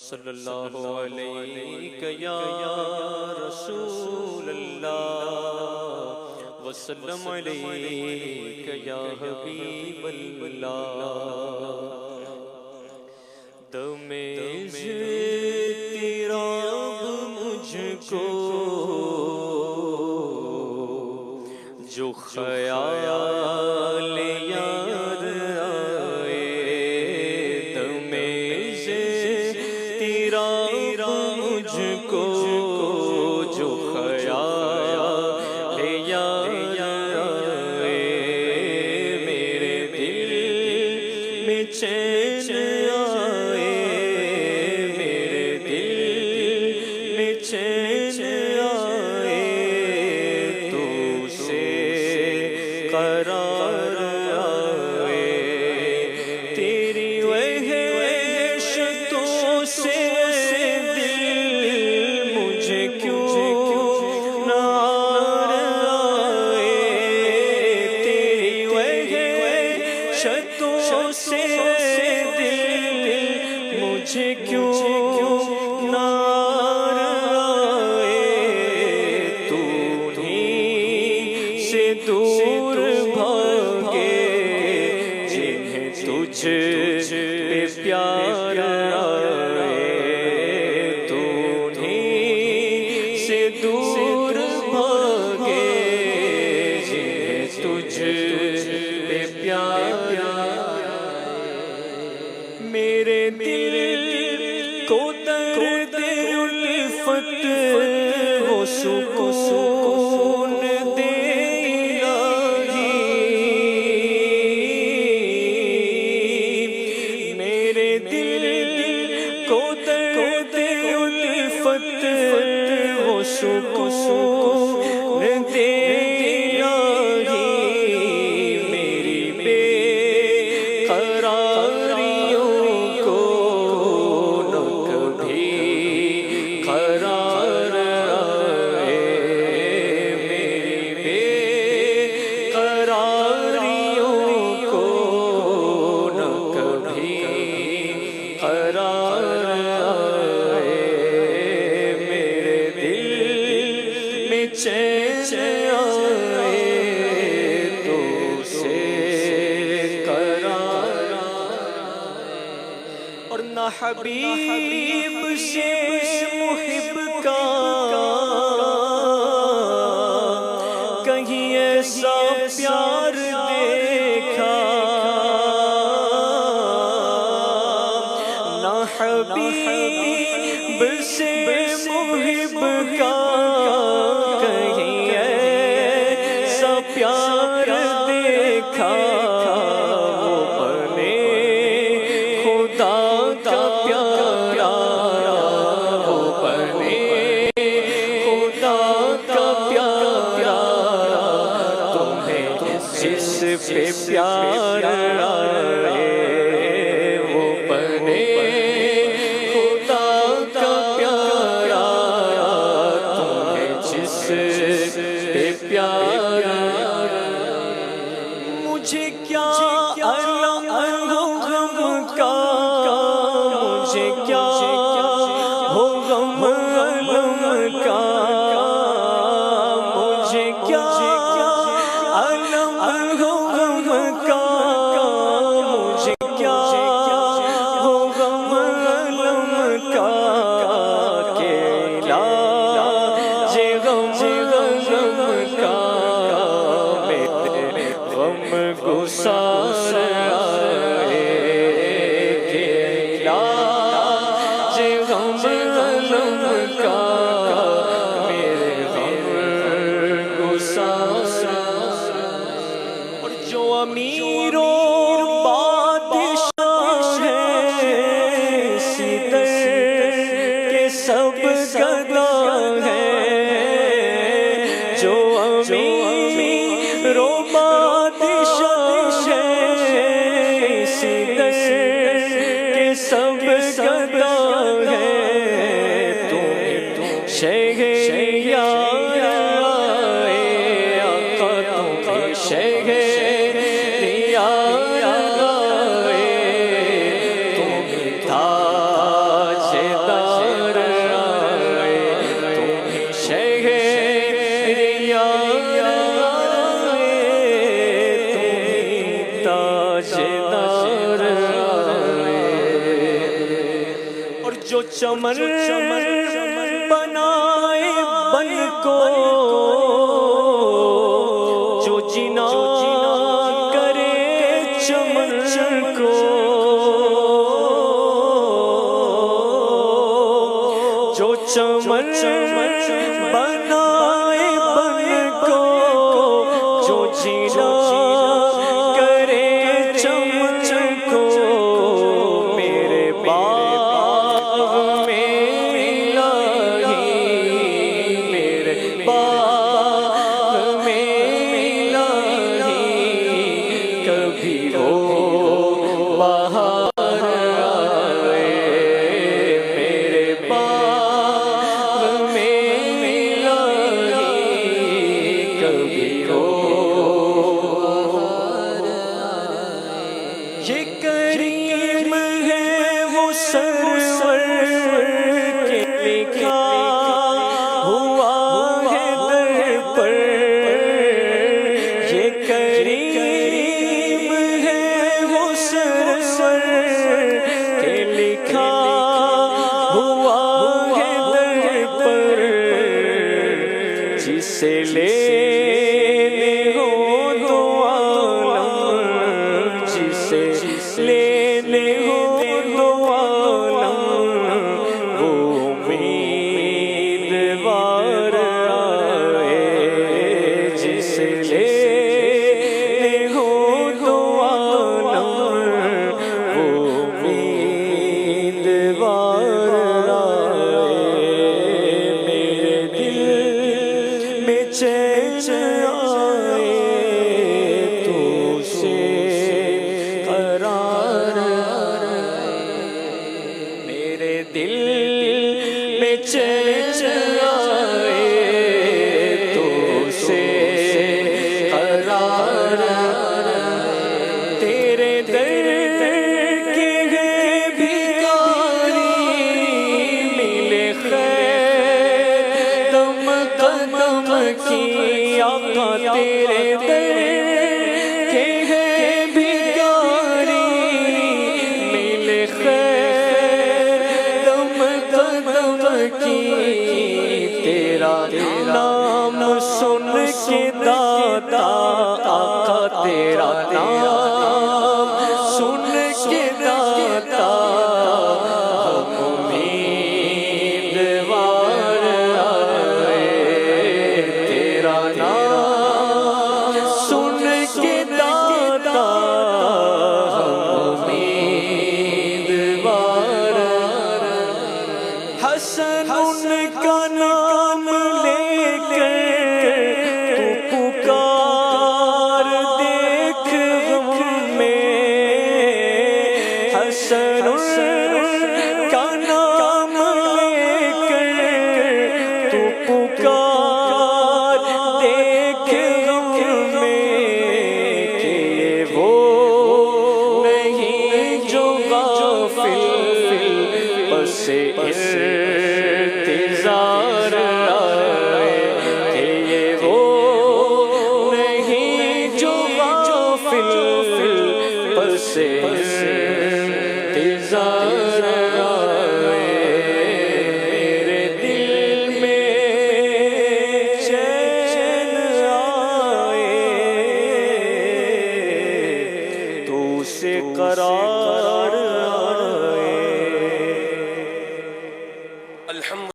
सल्लल्लाहु अलैहि या रसूल अल्लाह वसल्लम अलैहि या हबीब अल्लाह। दमे तेरा मुझको जो ख्याल याद आए, दमे तेरा मुझको जो ख्याल याद आए, मेरे दिल में चैन आए, मेरे दिल में चैन आए, तू से करार आए, तेरी वहशतों से दिल मुझे क्यों ना आए, तेरी वहशतों से दिल मुझे क्यों ना आए, तू ही से दूर भागे जिन्हें तुझ पे प्यार आए, तू ही से दूर भागे जिन्हें तुझ पे प्यार आए, मेरे दिल को दर्द उल्फत वो सुकून दे इलाही, मेरे दिल को दर्द उल्फत वो सुकून दे इलाही, मेरी बेकरारियों को न कभी करार आए, मेरी बेकरारियों को न कभी करार आए, मेरे दिल में चैन आए, तो से करार आए, और ना हबीब से मुहिब का कहीं ऐसा प्यार देखा, ना हबीब से मुहिब का कहीं ऐसा प्यार देखा, वो बने खुदा का प्यारा, वो बने खुदा का प्यारा, तुम्हें जिस पे प्यार आए, वो बने खुदा का प्यारा, तुम्हें जिस पे प्यार आए, मुझे क्या गम का, मुझे क्या हो गम का, मुझे क्या अलम हो गम का, जो चमन बनाए बन को, जो जिना करे चमन को, जो चमन बनाए बन को, जो जिना करे चमन को, मेरे बाग में इलाही, मेरे बाग में इलाही, कभी वो बाहर आए, मेरे बाग में इलाही, कभी वो ये करीम है वो सरवर के लिखा हुआ है दर पर, ये करीम है वो सरवर के लिखा हुआ है दर पर, जिसे लेने हो तो आलम, जिसे लेने हो तो आलम, वो उम्मीदवार आए, जिसे लेने हो तो आलम, वो उम्मीदवार आए, मेरे दिल में चैन आए तो से करार आए, मेरे दिल में चैन आए तो से करार आए, तेरे दर के हैं भिखारी, मिले खैर दम कदम की, आका तेरे दर के हैं भिखारी, मिले खैर दम कदम की, तेरा नाम सुन के दाता, आका तेरा नाम सुन के दाता, हम उम्मीदवार आए, तेरा नाम सुन के दाता, हम उम्मीदवार आए, हसन उनका नाम लेकर तू पुकार देख गम में, हसन उनका नाम लेकर तू पुकार देख गम में, कि ये वो नहीं जो गाफिल बस